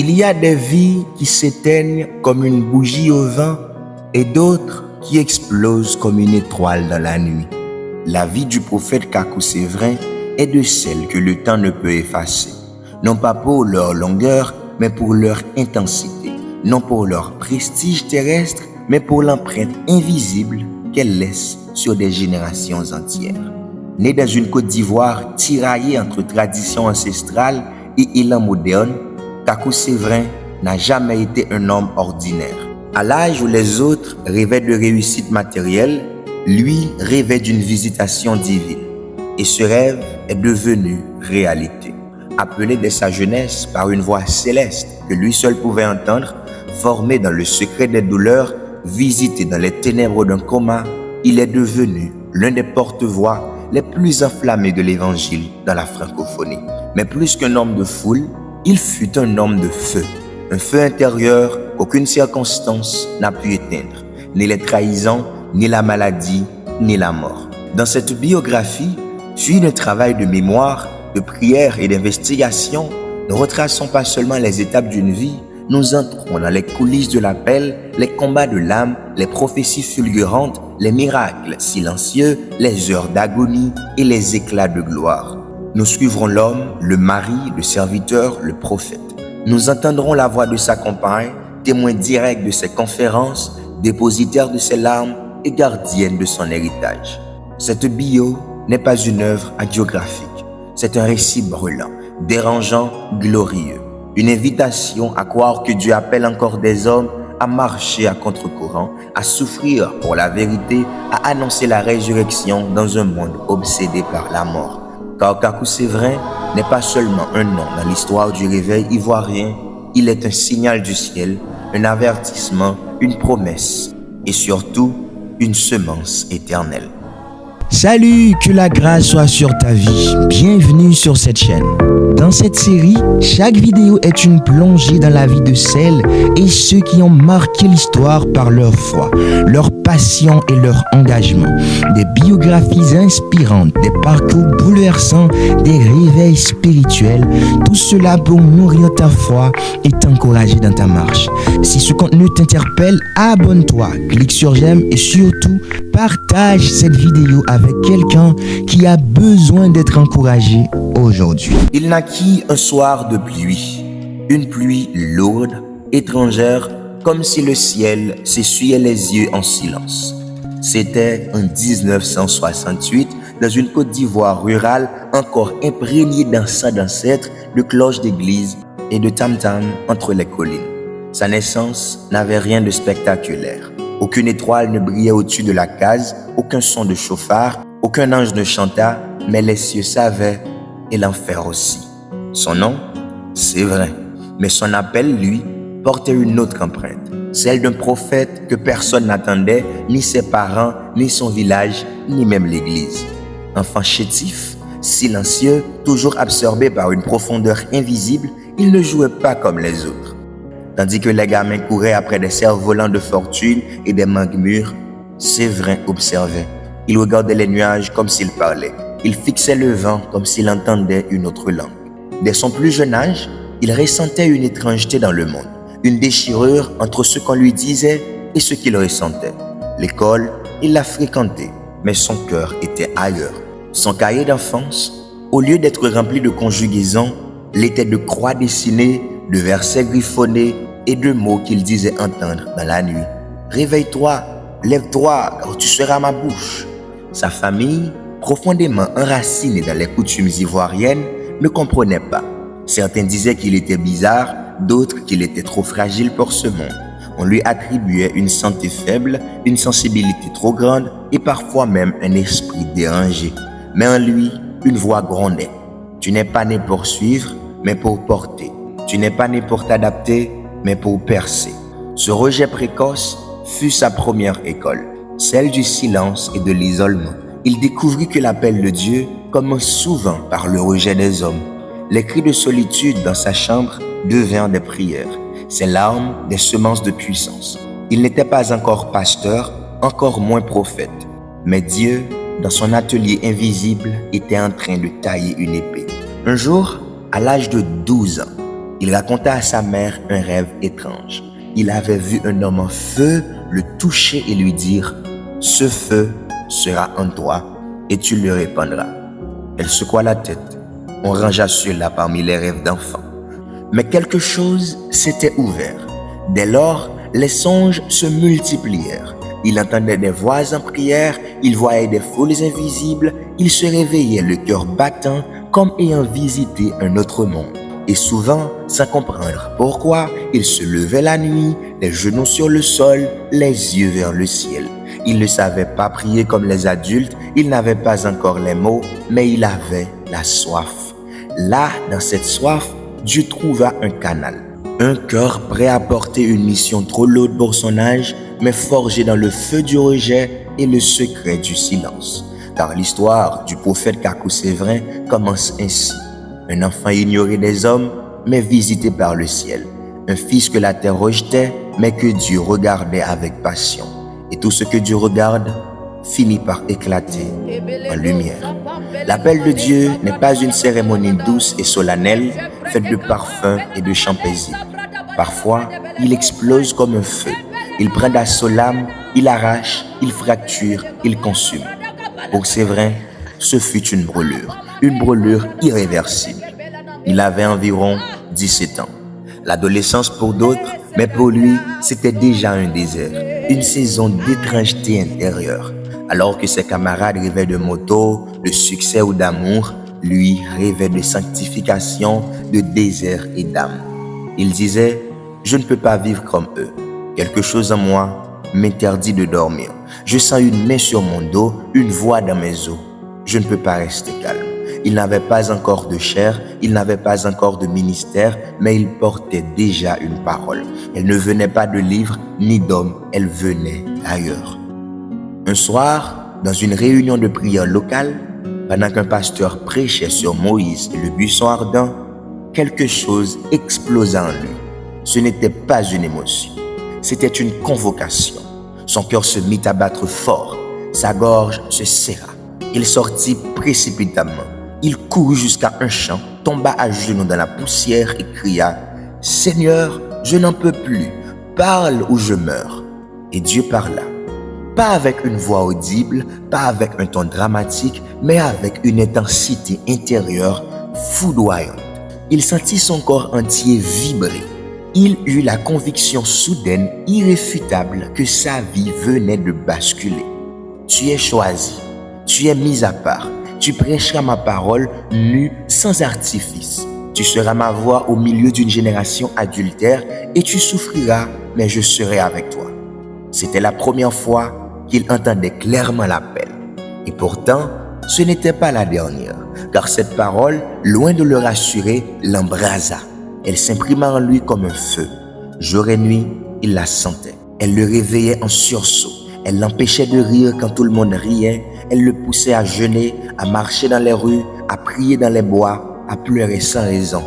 Il y a des vies qui s'éteignent comme une bougie au vent et d'autres qui explosent comme une étoile dans la nuit. La vie du prophète Kakou Séverin est de celles que le temps ne peut effacer, non pas pour leur longueur, mais pour leur intensité, non pour leur prestige terrestre, mais pour l'empreinte invisible qu'elles laissent sur des générations entières. Né dans une Côte d'Ivoire tiraillée entre tradition ancestrale et élan moderne, Kakou Séverin n'a jamais été un homme ordinaire. À l'âge où les autres rêvaient de réussite matérielle, lui rêvait d'une visitation divine. Et ce rêve est devenu réalité. Appelé dès sa jeunesse par une voix céleste que lui seul pouvait entendre, formé dans le secret des douleurs, visité dans les ténèbres d'un coma, il est devenu l'un des porte-voix les plus enflammés de l'évangile dans la francophonie. Mais plus qu'un homme de foule, il fut un homme de feu. Un feu intérieur qu'aucune circonstance n'a pu éteindre, ni les trahisons, ni la maladie, ni la mort. Dans cette biographie, suite d'un travail de mémoire, de prière et d'investigation, ne retraçons pas seulement les étapes d'une vie, nous entrons dans les coulisses de l'appel, les combats de l'âme, les prophéties fulgurantes, les miracles silencieux, les heures d'agonie et les éclats de gloire. Nous suivrons l'homme, le mari, le serviteur, le prophète. Nous entendrons la voix de sa compagne, témoin direct de ses conférences, dépositaire de ses larmes et gardienne de son héritage. Cette bio n'est pas une œuvre hagiographique, c'est un récit brûlant, dérangeant, glorieux. Une invitation à croire que Dieu appelle encore des hommes à marcher à contre-courant, à souffrir pour la vérité, à annoncer la résurrection dans un monde obsédé par la mort. Car Kakou Séverin n'est pas seulement un nom dans l'histoire du réveil ivoirien, il est un signal du ciel, un avertissement, une promesse et surtout une semence éternelle. Salut, que la grâce soit sur ta vie. Bienvenue sur cette chaîne. Dans cette série, chaque vidéo est une plongée dans la vie de celles et ceux qui ont marqué l'histoire par leur foi, leur passion et leur engagement. Des biographies inspirantes, des parcours bouleversants, des réveils spirituels. Tout cela pour nourrir ta foi et t'encourager dans ta marche. Si ce contenu t'interpelle, abonne-toi, clique sur j'aime et surtout, partage cette vidéo avec quelqu'un qui a besoin d'être encouragé aujourd'hui. Il naquit un soir de pluie, une pluie lourde, étrangère, comme si le ciel s'essuyait les yeux en silence. C'était en 1968, dans une Côte d'Ivoire rurale encore imprégnée d'encens d'ancêtres, de cloches d'église et de tam-tam entre les collines. Sa naissance n'avait rien de spectaculaire. Aucune étoile ne brillait au-dessus de la case, aucun son de chauffard, aucun ange ne chanta, mais les cieux savaient et l'enfer aussi. Son nom, Séverin, mais son appel, lui, portait une autre empreinte, celle d'un prophète que personne n'attendait, ni ses parents, ni son village, ni même l'église. Enfant chétif, silencieux, toujours absorbé par une profondeur invisible, il ne jouait pas comme les autres. Tandis que les gamins couraient après des cerfs-volants de fortune et des mangues mûres, Séverin observait. Il regardait les nuages comme s'il parlait. Il fixait le vent comme s'il entendait une autre langue. Dès son plus jeune âge, il ressentait une étrangeté dans le monde, une déchirure entre ce qu'on lui disait et ce qu'il ressentait. L'école, il la fréquentait, mais son cœur était ailleurs. Son cahier d'enfance, au lieu d'être rempli de conjugaisons, l'était de croix dessinées, de versets griffonnés et de mots qu'il disait entendre dans la nuit. « Réveille-toi, lève-toi, car tu seras ma bouche. » Sa famille, profondément enracinée dans les coutumes ivoiriennes, ne comprenait pas. Certains disaient qu'il était bizarre, d'autres qu'il était trop fragile pour ce monde. On lui attribuait une santé faible, une sensibilité trop grande et parfois même un esprit dérangé. Mais en lui, une voix grondait. « Tu n'es pas né pour suivre, mais pour porter. Tu n'es pas né pour t'adapter, mais pour percer. » Ce rejet précoce fut sa première école, celle du silence et de l'isolement. Il découvrit que l'appel de Dieu commence souvent par le rejet des hommes. Les cris de solitude dans sa chambre devinrent des prières, ses larmes des semences de puissance. Il n'était pas encore pasteur, encore moins prophète. Mais Dieu, dans son atelier invisible, était en train de tailler une épée. Un jour, à l'âge de 12 ans, Il raconta à sa mère un rêve étrange. Il avait vu un homme en feu le toucher et lui dire « Ce feu sera en toi et tu le répandras. » Elle secoua la tête. On rangea cela parmi les rêves d'enfants. Mais quelque chose s'était ouvert. Dès lors, les songes se multiplièrent. Il entendait des voix en prière, il voyait des foules invisibles, il se réveillait le cœur battant comme ayant visité un autre monde. Et souvent, sans comprendre pourquoi, il se levait la nuit, les genoux sur le sol, les yeux vers le ciel. Il ne savait pas prier comme les adultes, il n'avait pas encore les mots, mais il avait la soif. Là, dans cette soif, Dieu trouva un canal. Un cœur prêt à porter une mission trop lourde pour son âge, mais forgé dans le feu du rejet et le secret du silence. Car l'histoire du prophète Kakou-Séverin commence ainsi. Un enfant ignoré des hommes, mais visité par le ciel. Un fils que la terre rejetait, mais que Dieu regardait avec passion. Et tout ce que Dieu regarde finit par éclater en lumière. L'appel de Dieu n'est pas une cérémonie douce et solennelle, faite de parfums et de chants paisibles. Parfois, il explose comme un feu. Il prend d'assaut l'âme, il arrache, il fracture, il consume. Pour Séverin, ce fut une brûlure irréversible. Il avait environ 17 ans. L'adolescence pour d'autres, mais pour lui, c'était déjà un désert, une saison d'étrangeté intérieure. Alors que ses camarades rêvaient de moto, de succès ou d'amour, lui rêvait de sanctification, de désert et d'âme. Il disait « Je ne peux pas vivre comme eux. Quelque chose en moi m'interdit de dormir. Je sens une main sur mon dos, une voix dans mes os. Je ne peux pas rester calme. » Il n'avait pas encore de chair, il n'avait pas encore de ministère, mais il portait déjà une parole. Elle ne venait pas de livres ni d'hommes, elle venait d'ailleurs. Un soir, dans une réunion de prière locale, pendant qu'un pasteur prêchait sur Moïse et le buisson ardent, quelque chose explosa en lui. Ce n'était pas une émotion, c'était une convocation. Son cœur se mit à battre fort, sa gorge se serra. Il sortit précipitamment. Il courut jusqu'à un champ, tomba à genoux dans la poussière et cria « Seigneur, je n'en peux plus, parle ou je meurs. » Et Dieu parla. Pas avec une voix audible, pas avec un ton dramatique, mais avec une intensité intérieure foudroyante. Il sentit son corps entier vibrer. Il eut la conviction soudaine, irréfutable, que sa vie venait de basculer. Tu es choisi, tu es mis à part. Tu prêcheras ma parole nue, sans artifice. Tu seras ma voix au milieu d'une génération adultère et tu souffriras, mais je serai avec toi. C'était la première fois qu'il entendait clairement l'appel. Et pourtant, ce n'était pas la dernière, car cette parole, loin de le rassurer, l'embrasa. Elle s'imprima en lui comme un feu. Jour et nuit, il la sentait. Elle le réveillait en sursaut. Elle l'empêchait de rire quand tout le monde riait. Elle le poussait à jeûner, à marcher dans les rues, à prier dans les bois, à pleurer sans raison.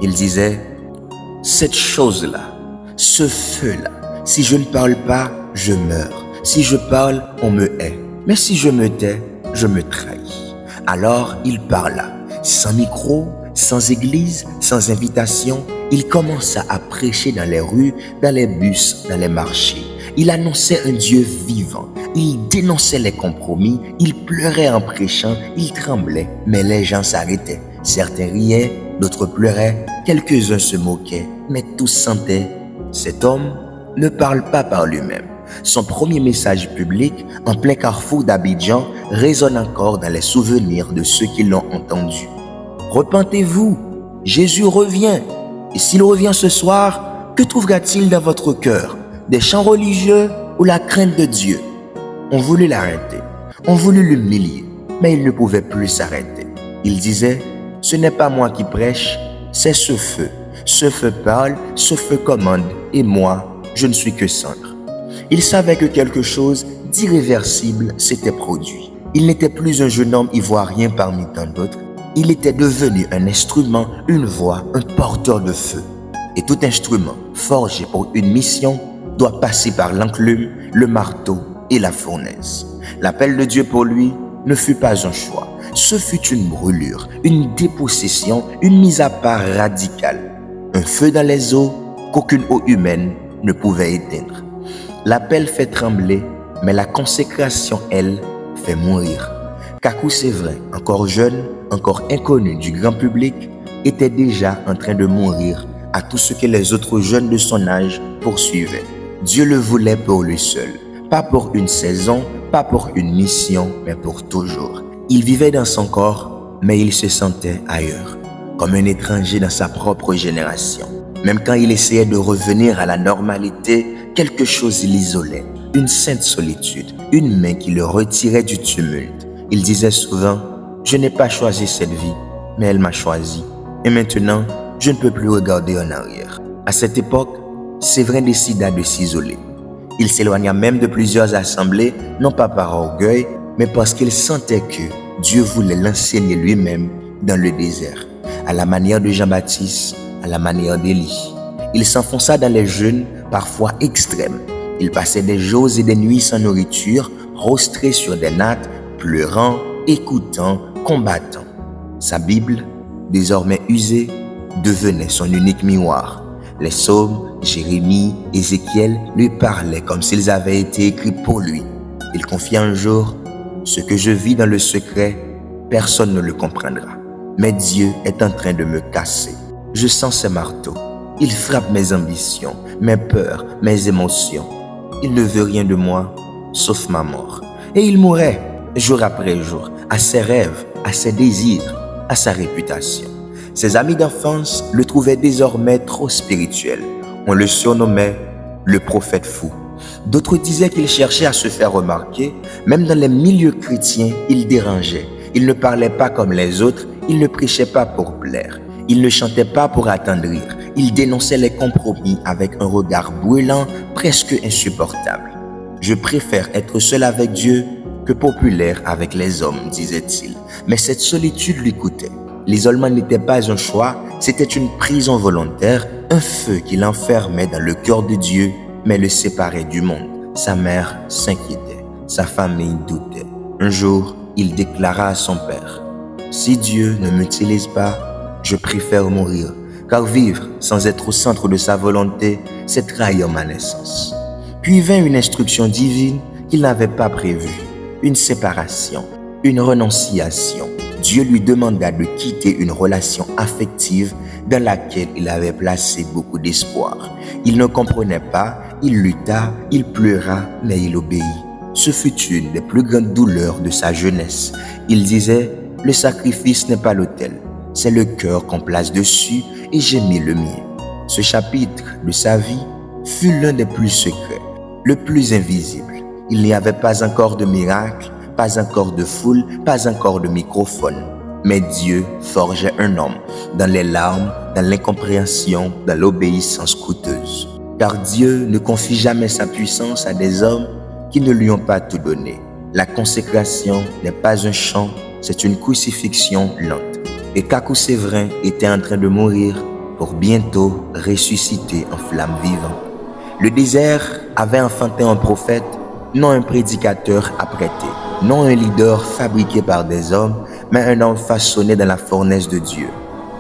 Il disait, « Cette chose-là, ce feu-là, si je ne parle pas, je meurs. Si je parle, on me hait. Mais si je me tais, je me trahis. » Alors il parla, sans micro, sans église, sans invitation. Il commença à prêcher dans les rues, dans les bus, dans les marchés. Il annonçait un Dieu vivant. Il dénonçait les compromis. Il pleurait en prêchant. Il tremblait, mais les gens s'arrêtaient. Certains riaient, d'autres pleuraient. Quelques-uns se moquaient, mais tous sentaient. Cet homme ne parle pas par lui-même. Son premier message public, en plein carrefour d'Abidjan, résonne encore dans les souvenirs de ceux qui l'ont entendu. Repentez-vous, Jésus revient. Et s'il revient ce soir, que trouvera-t-il dans votre cœur? Des chants religieux ou la crainte de Dieu? On voulut l'arrêter, on voulut l'humilier, mais il ne pouvait plus s'arrêter. Il disait, ce n'est pas moi qui prêche, c'est ce feu. Ce feu parle, ce feu commande, et moi, je ne suis que cendre. Il savait que quelque chose d'irréversible s'était produit. Il n'était plus un jeune homme ivoirien parmi tant d'autres. Il était devenu un instrument, une voix, un porteur de feu. Et tout instrument forgé pour une mission doit passer par l'enclume, le marteau et la fournaise. L'appel de Dieu pour lui ne fut pas un choix. Ce fut une brûlure, une dépossession, une mise à part radicale. Un feu dans les eaux qu'aucune eau humaine ne pouvait éteindre. L'appel fait trembler, mais la consécration, elle, fait mourir. Kakou Séverin, encore jeune, encore inconnu du grand public, était déjà en train de mourir à tout ce que les autres jeunes de son âge poursuivaient. Dieu le voulait pour lui seul, pas pour une saison, pas pour une mission, mais pour toujours. Il vivait dans son corps, mais il se sentait ailleurs, comme un étranger dans sa propre génération. Même quand il essayait de revenir à la normalité, quelque chose l'isolait, une sainte solitude, une main qui le retirait du tumulte. Il disait souvent, « Je n'ai pas choisi cette vie, mais elle m'a choisi. Et maintenant, je ne peux plus regarder en arrière. » À cette époque, Séverin décida de s'isoler. Il s'éloigna même de plusieurs assemblées, non pas par orgueil, mais parce qu'il sentait que Dieu voulait l'enseigner lui-même dans le désert, à la manière de Jean-Baptiste, à la manière d'Élie. Il s'enfonça dans les jeûnes, parfois extrêmes. Il passait des jours et des nuits sans nourriture, prostré sur des nattes, pleurant, écoutant, combattant. Sa Bible, désormais usée, devenait son unique miroir. Les psaumes, Jérémie, Ézéchiel lui parlaient comme s'ils avaient été écrits pour lui. Il confia un jour, « Ce que je vis dans le secret, personne ne le comprendra. Mais Dieu est en train de me casser. Je sens ses marteaux. Il frappe mes ambitions, mes peurs, mes émotions. Il ne veut rien de moi, sauf ma mort. » Et il mourait, jour après jour, à ses rêves, à ses désirs, à sa réputation. Ses amis d'enfance le trouvaient désormais trop spirituel. On le surnommait le prophète fou. D'autres disaient qu'il cherchait à se faire remarquer. Même dans les milieux chrétiens, il dérangeait. Il ne parlait pas comme les autres, il ne prêchait pas pour plaire. Il ne chantait pas pour attendrir. Il dénonçait les compromis avec un regard brûlant, presque insupportable. « Je préfère être seul avec Dieu que populaire avec les hommes, disait-il. Mais cette solitude lui coûtait. L'isolement n'était pas un choix, c'était une prison volontaire, un feu qui l'enfermait dans le cœur de Dieu, mais le séparait du monde. Sa mère s'inquiétait, sa famille doutait. Un jour, il déclara à son père, « Si Dieu ne m'utilise pas, je préfère mourir, car vivre sans être au centre de sa volonté, c'est trahir ma naissance. » Puis vint une instruction divine qu'il n'avait pas prévue, une séparation, une renonciation. Dieu lui demanda de quitter une relation affective dans laquelle il avait placé beaucoup d'espoir. Il ne comprenait pas, il lutta, il pleura, mais il obéit. Ce fut une des plus grandes douleurs de sa jeunesse. Il disait, « Le sacrifice n'est pas l'autel, c'est le cœur qu'on place dessus et j'ai mis le mien. » Ce chapitre de sa vie fut l'un des plus secrets, le plus invisible. Il n'y avait pas encore de miracle, pas encore de foule, pas encore de microphone. Mais Dieu forgeait un homme dans les larmes, dans l'incompréhension, dans l'obéissance coûteuse. Car Dieu ne confie jamais sa puissance à des hommes qui ne lui ont pas tout donné. La consécration n'est pas un chant, c'est une crucifixion lente. Et Kakou Séverin était en train de mourir pour bientôt ressusciter en flamme vivante. Le désert avait enfanté un prophète, non un prédicateur apprêté, non un leader fabriqué par des hommes, mais un homme façonné dans la fournaise de Dieu.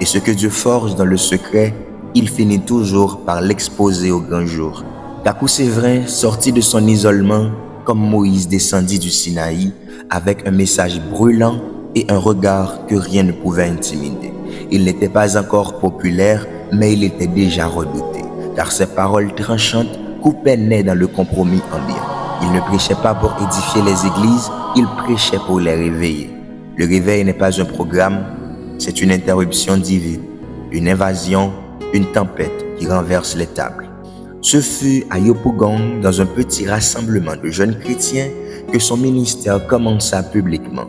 Et ce que Dieu forge dans le secret, il finit toujours par l'exposer au grand jour. Kakou Séverin sortit de son isolement comme Moïse descendit du Sinaï avec un message brûlant et un regard que rien ne pouvait intimider. Il n'était pas encore populaire, mais il était déjà redouté, car ses paroles tranchantes coupaient net dans le compromis ambiant. Il ne prêchait pas pour édifier les églises, il prêchait pour les réveiller. Le réveil n'est pas un programme, c'est une interruption divine, une invasion, une tempête qui renverse les tables. Ce fut à Yopougon, dans un petit rassemblement de jeunes chrétiens, que son ministère commença publiquement.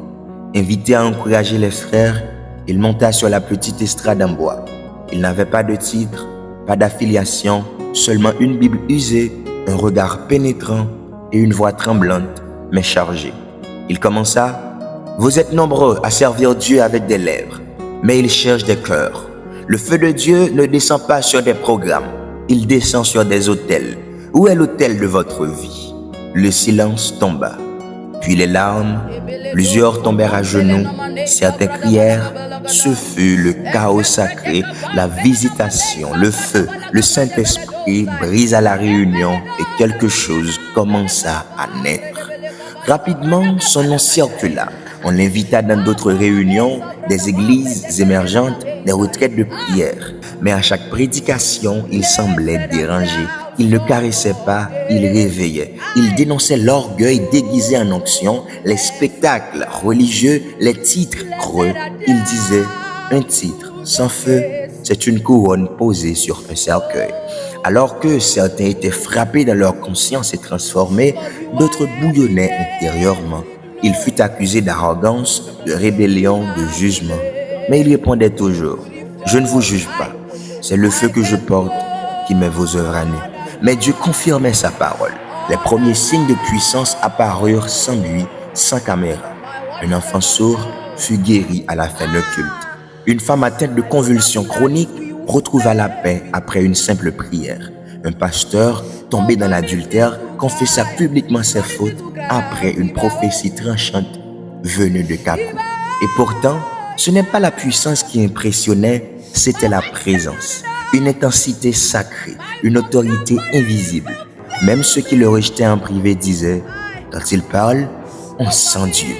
Invité à encourager les frères, il monta sur la petite estrade en bois. Il n'avait pas de titre, pas d'affiliation, seulement une Bible usée, un regard pénétrant et une voix tremblante, mais chargée. Il commença, « Vous êtes nombreux à servir Dieu avec des lèvres, mais il cherche des cœurs. Le feu de Dieu ne descend pas sur des programmes, il descend sur des autels. Où est l'autel de votre vie ?» Le silence tomba, puis les larmes. Plusieurs tombèrent à genoux, certains crièrent, Ce fut le chaos sacré, la visitation, le feu, le Saint-Esprit brisa la réunion et quelque chose commença à naître. Rapidement, son nom circula. On l'invita dans d'autres réunions, des églises émergentes, des retraites de prière. Mais à chaque prédication, il semblait dérangé. Il ne caressait pas, il réveillait. Il dénonçait l'orgueil déguisé en onction, les spectacles religieux, les titres creux. Il disait, un titre sans feu, c'est une couronne posée sur un cercueil. Alors que certains étaient frappés dans leur conscience et transformés, d'autres bouillonnaient intérieurement. Il fut accusé d'arrogance, de rébellion, de jugement. Mais il répondait toujours, « Je ne vous juge pas, c'est le feu que je porte qui met vos œuvres à nu. » Mais Dieu confirmait sa parole. Les premiers signes de puissance apparurent sans lui, sans caméra. Un enfant sourd fut guéri à la fin d'un culte. Une femme atteinte de convulsions chroniques retrouva la paix après une simple prière. Un pasteur tombé dans l'adultère confessa publiquement ses fautes après une prophétie tranchante venue de Kakou. Et pourtant, ce n'est pas la puissance qui impressionnait, c'était la présence. Une intensité sacrée, une autorité invisible. Même ceux qui le rejetaient en privé disaient, quand il parle, on sent Dieu.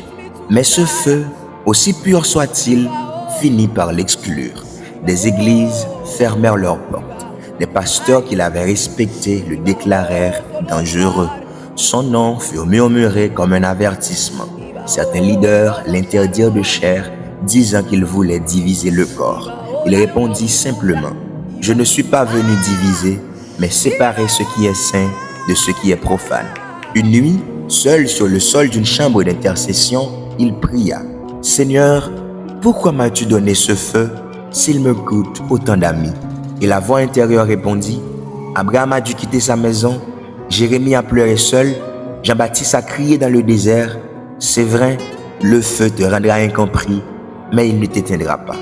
Mais ce feu, aussi pur soit-il, finit par l'exclure. Des églises fermèrent leurs portes. Les pasteurs qui l'avaient respecté le déclarèrent dangereux. Son nom fut murmuré comme un avertissement. Certains leaders l'interdirent de chair, disant qu'il voulait diviser le corps. Il répondit simplement, « Je ne suis pas venu diviser, mais séparer ce qui est saint de ce qui est profane. » Une nuit, seul sur le sol d'une chambre d'intercession, il pria, « Seigneur, pourquoi m'as-tu donné ce feu s'il me coûte autant d'amis ?» Et la voix intérieure répondit, « Abraham a dû quitter sa maison, Jérémie a pleuré seul, Jean-Baptiste a crié dans le désert. C'est vrai, le feu te rendra incompris, mais il ne t'éteindra pas. »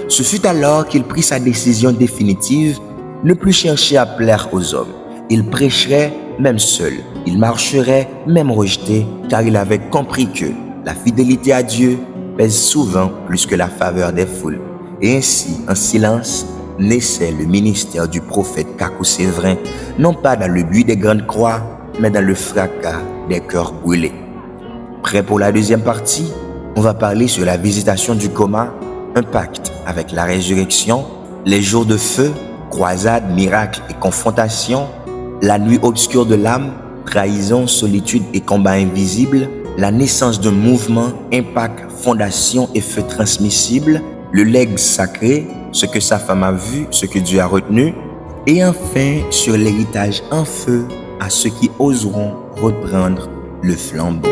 Ce fut alors qu'il prit sa décision définitive, ne plus chercher à plaire aux hommes. Il prêcherait même seul, il marcherait même rejeté, car il avait compris que la fidélité à Dieu pèse souvent plus que la faveur des foules. Et ainsi, en silence, naissait le ministère du prophète Kakou Séverin, non pas dans le buis des grandes croix, mais dans le fracas des cœurs brûlés. Prêt pour la deuxième partie? On va parler sur la visitation du coma, un pacte avec la résurrection, les jours de feu, croisades, miracles et confrontations, la nuit obscure de l'âme, trahison, solitude et combat invisible, la naissance d'un mouvement, impact, fondation et feu transmissible, le legs sacré, ce que sa femme a vu, ce que Dieu a retenu, et enfin sur l'héritage en feu à ceux qui oseront reprendre le flambeau.